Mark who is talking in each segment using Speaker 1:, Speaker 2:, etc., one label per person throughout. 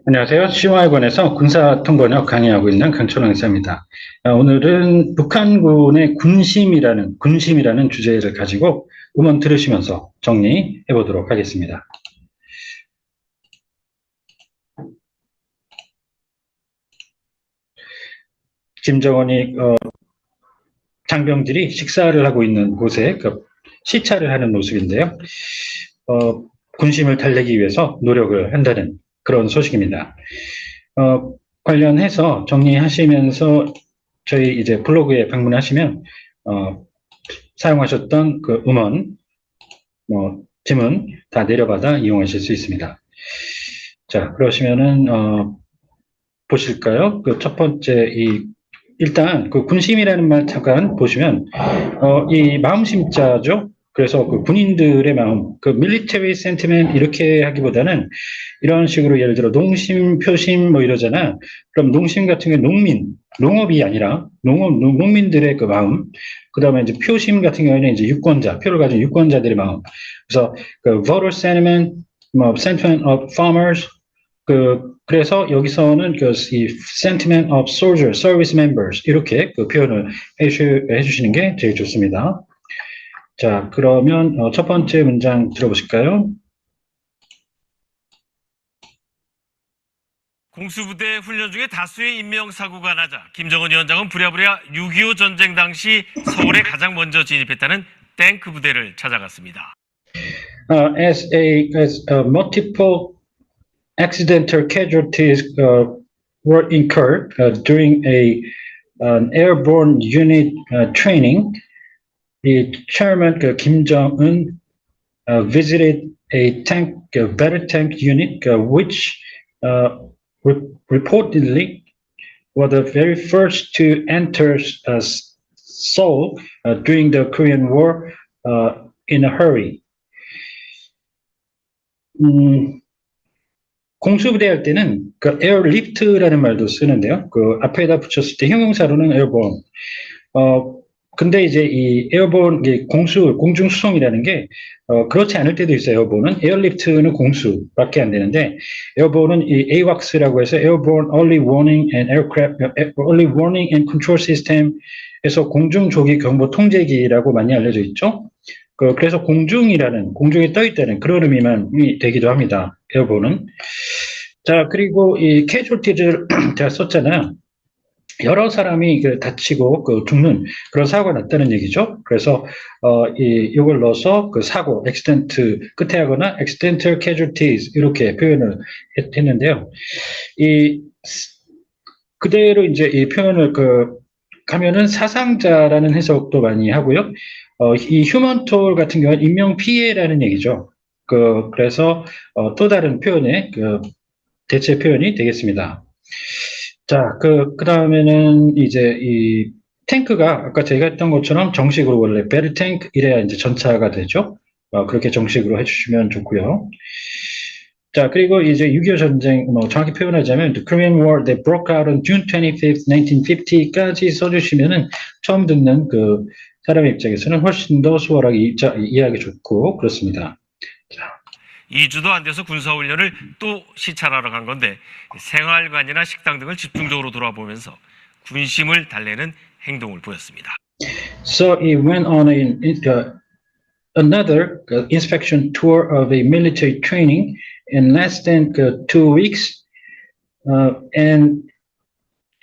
Speaker 1: 안녕하세요. 시와학원에서 군사통번역 강의하고 있는 강철원 의사입니다. 오늘은 북한군의 군심이라는 주제를 가지고 음원 들으시면서 정리해 보도록 하겠습니다. 김정은이 장병들이 식사를 하고 있는 곳에 시찰을 하는 모습인데요. 군심을 달래기 위해서 노력을 한다는 그런 소식입니다. 관련해서 정리하시면서 저희 이제 블로그에 방문하시면 사용하셨던 그 음원, 지문 다 내려받아 이용하실 수 있습니다. 자, 그러시면은 보실까요? 그 첫 번째 일단 그 군심이라는 말 잠깐 보시면 이 마음심자죠. 그래서 그 군인들의 마음, 그 military sentiment 이렇게 하기보다는 이런 식으로 예를 들어 농심, 표심 뭐 이러잖아. 그럼 농심 같은 경우는 농업이 아니라 농민들의 그 마음. 그다음에 이제 표심 같은 경우에는 이제 유권자, 표를 가진 유권자들의 마음. 그래서 그 voter sentiment, sentiment of farmers. 그래서 여기서는 이 sentiment of soldier, service members 이렇게 그 표현을 해주시는 게 제일 좋습니다. 자, 그러면 첫 번째 문장 들어보실까요?
Speaker 2: 공수부대 훈련 중에 다수의 인명사고가 나자 김정은 위원장은 부랴부랴 6.25 전쟁 당시 서울에 가장 먼저 진입했다는 탱크 부대를 찾아갔습니다.
Speaker 1: As multiple accidental casualties were incurred during an airborne unit training, the chairman Kim Jong-un visited a battle tank unit, which reportedly were the very first to enter Seoul during the Korean War in a hurry. 공수부대 할 때는 그 에어리프트라는 말도 쓰는데요. 그 앞에다 붙였을 때 형용사로는 에어본. 근데 이제 이 에어본 공중 수송이라는 게 그렇지 않을 때도 있어요. 에어본은 에어리프트는 공수밖에 안 되는데 에어본은 이 AWACS라고 해서 Airborne Early Warning and Early Warning and Control System에서 공중 조기 경보 통제기라고 많이 알려져 있죠. 그래서 공중에 떠 있다는 그런 의미만 되기도 합니다. 에어본은. 자, 그리고 이 캐주얼티를 제가 썼잖아요. 여러 사람이 다치고 죽는 그런 사고가 났다는 얘기죠. 그래서 이걸 넣어서 그 사고, accident 끝에 하거나 accidental casualties 이렇게 표현을 했는데요. 그대로 이제 이 표현을 가면은 사상자라는 해석도 많이 하고요. 이 휴먼 톨 같은 경우는 인명 피해라는 얘기죠. 그래서 또 다른 표현의 대체 표현이 되겠습니다. 자, 그 다음에는 이제 이 탱크가 아까 제가 했던 것처럼 정식으로 원래 배틀 탱크 이래야 이제 전차가 되죠. 그렇게 정식으로 해주시면 좋고요. 자, 그리고 이제 6.25 전쟁, 정확히 표현하자면, The Korean War that broke out on June 25th, 1950까지 써주시면은 처음 듣는 그 사람의 입장에서는 훨씬 더 수월하게 이해하기 좋고, 그렇습니다. 자.
Speaker 2: 2주도 안 돼서 군사훈련을 또 시찰하러 간 건데, 생활관이나 식당 등을 집중적으로 돌아보면서 군심을 달래는 행동을 보였습니다.
Speaker 1: So he went on another inspection tour of a military training in less than 2 weeks and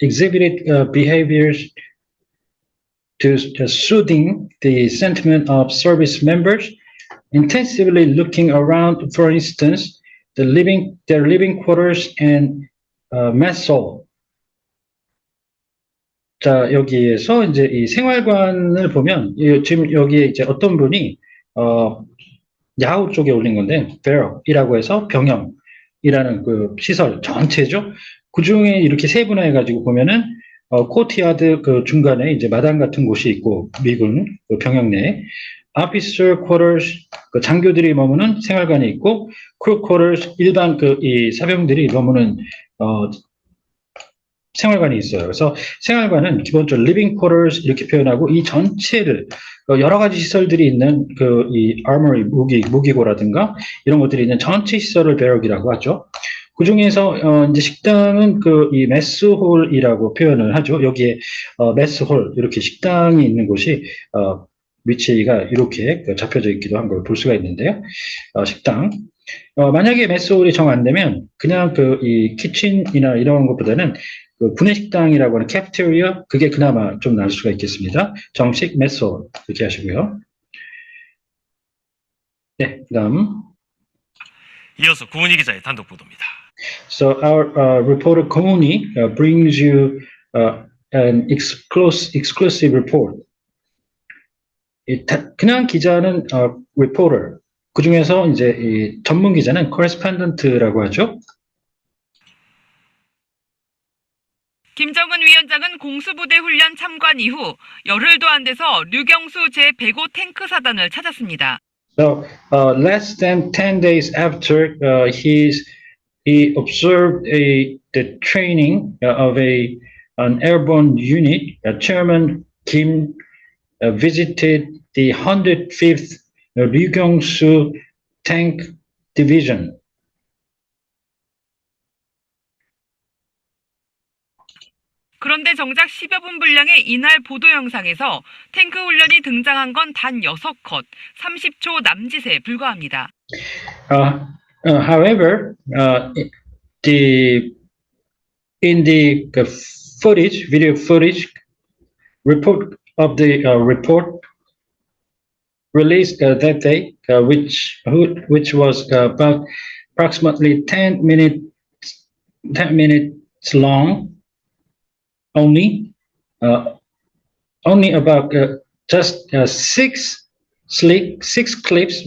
Speaker 1: exhibited behaviors to soothing the sentiment of service members, intensively looking around, for instance, their living quarters and mess hall. 자, 여기에서 이제 이 생활관을 보면 지금 여기에 이제 어떤 분이 야후 쪽에 올린 건데 barrack이라고 해서 병영이라는 그 시설 전체죠. 그 중에 이렇게 세분화해가지고 보면은 코트야드 그 중간에 이제 마당 같은 곳이 있고 미군 그 병영 내에 officer quarters 그 장교들이 머무는 생활관이 있고 crew quarters 일반 이 사병들이 머무는 생활관이 있어요. 그래서 생활관은 기본적으로 living quarters 이렇게 표현하고 이 전체를 여러 가지 시설들이 있는 이 armory 무기고라든가 이런 것들이 있는 전체 시설을 barrack이라고 하죠. 그 중에서 이제 식당은 이 메스홀이라고 표현을 하죠. 여기에 메스홀 이렇게 식당이 있는 곳이 위치가 이렇게 잡혀져 있기도 한 걸 볼 수가 있는데요. 식당. 만약에 메스홀이 정 안 되면 그냥 이 키친이나 이런 것보다는 구내식당이라고 하는 캐프테리아 그게 그나마 좀 나을 수가 있겠습니다. 정식 메스홀 이렇게 하시고요. 네, 그다음.
Speaker 2: 이어서 고은희 기자의 단독 보도입니다.
Speaker 1: So our reporter Koni brings you an exclusive report. 그냥 기자는 reporter. 그 중에서 이제 이 전문 기자는 correspondent라고 하죠.
Speaker 3: 김정은 위원장은 공수부대 훈련 참관 이후 열흘도 안 돼서 류경수 제105 탱크 사단을 찾았습니다.
Speaker 1: So less than 10 days after he observed the training of an airborne unit, Chairman Kim visited the 105th Ryugyongsu Tank Division.
Speaker 3: 그런데 정작 10여 분 분량의 이날 보도 영상에서 탱크 훈련이 등장한 건 단 6컷, 30초 남짓에 불과합니다.
Speaker 1: However, in the footage, video footage, report of the report released that day, which was about approximately 10 minutes long, only about just six clips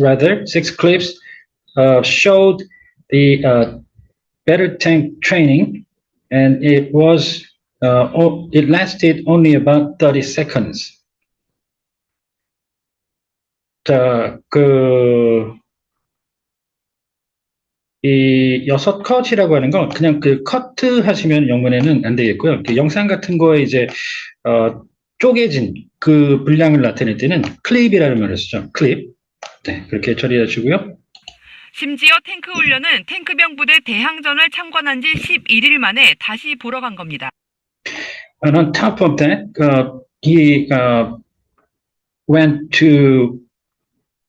Speaker 1: showed the battle tank training, and it lasted only about 30 seconds. 자, 이 6컷이라고 하는 건 그냥 커트 하시면 영문에는 안 되겠고요. 영상 같은 거에 이제 쪼개진 그 분량을 나타낼 때는 클립이라는 말을 쓰죠. 클립. 네, 그렇게 처리하시고요.
Speaker 3: 심지어 탱크 훈련은 탱크병 부대 대항전을 참관한 지 11일 만에 다시 보러 간 겁니다.
Speaker 1: And on top of that, he went to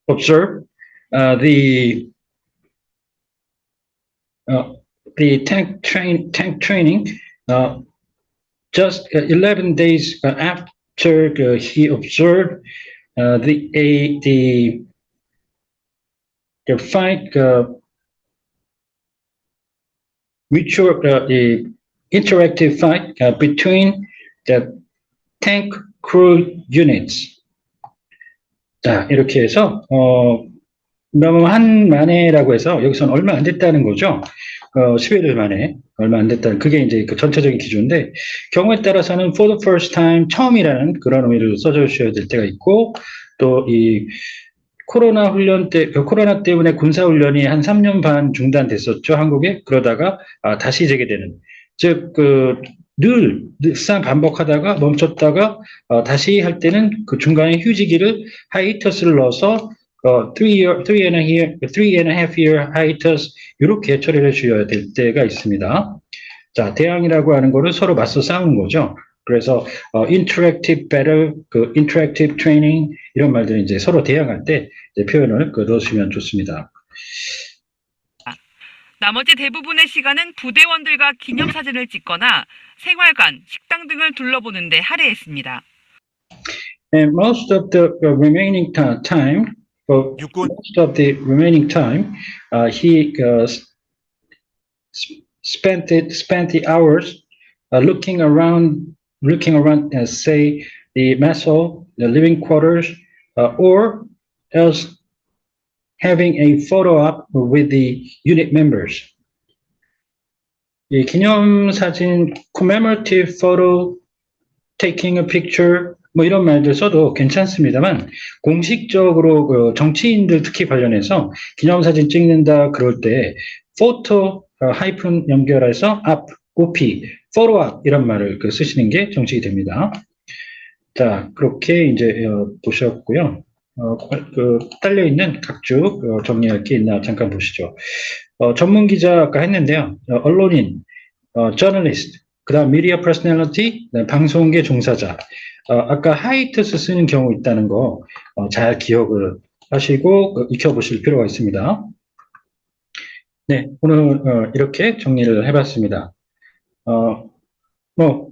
Speaker 1: observe the tank training just 11 days after he observed the fight mutual interactive fight between the tank crew units. 자, 이렇게 해서 너무 한 만에라고 해서 여기서는 얼마 안 됐다는 거죠. 11일 만에 얼마 안 됐다는 그게 이제 그 전체적인 기준인데 경우에 따라서는 for the first time 처음이라는 그런 의미를 써주셔야 될 때가 있고 또 이 코로나 때문에 군사 훈련이 한 3년 반 중단됐었죠, 한국에. 그러다가 다시 재개되는, 즉 늘상 반복하다가 멈췄다가 다시 할 때는 그 중간에 휴지기를 하이터스를 넣어서 three and a half year hiatus 이렇게 처리를 해주셔야 될 때가 있습니다. 자, 대항이라고 하는 거를 서로 맞서 싸우는 거죠. 그래서 interactive battle, interactive training 이런 말들은 이제 서로 대항할 때 이제 표현을 넣으시면 좋습니다.
Speaker 3: 나머지 대부분의 시간은 부대원들과 기념사진을 찍거나 생활관, 식당 등을 둘러보는데 할애했습니다.
Speaker 1: And most of the remaining time, he spent the hours looking around, say the mess hall, the living quarters, or else having a photo op with the unit members. 이 기념사진, commemorative photo, taking a picture, 뭐 이런 말들 써도 괜찮습니다만 공식적으로 정치인들 특히 관련해서 기념사진 찍는다 그럴 때 photo 하이픈 연결해서 op, op, photo op 이런 말을 쓰시는 게 정식이 됩니다. 자, 그렇게 이제 보셨고요. 딸려있는 각주 정리할 게 있나 잠깐 보시죠. 전문 기자 아까 했는데요. 언론인, 저널리스트, 그 다음 미디어 퍼스널리티, 방송계 종사자. 아까 하이투스 쓰는 경우 있다는 거 잘 기억을 하시고 익혀보실 필요가 있습니다. 네, 오늘 이렇게 정리를 해봤습니다.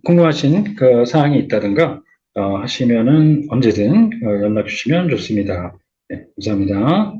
Speaker 1: 궁금하신 그 사항이 있다든가 하시면은 언제든 연락 주시면 좋습니다. 네, 감사합니다.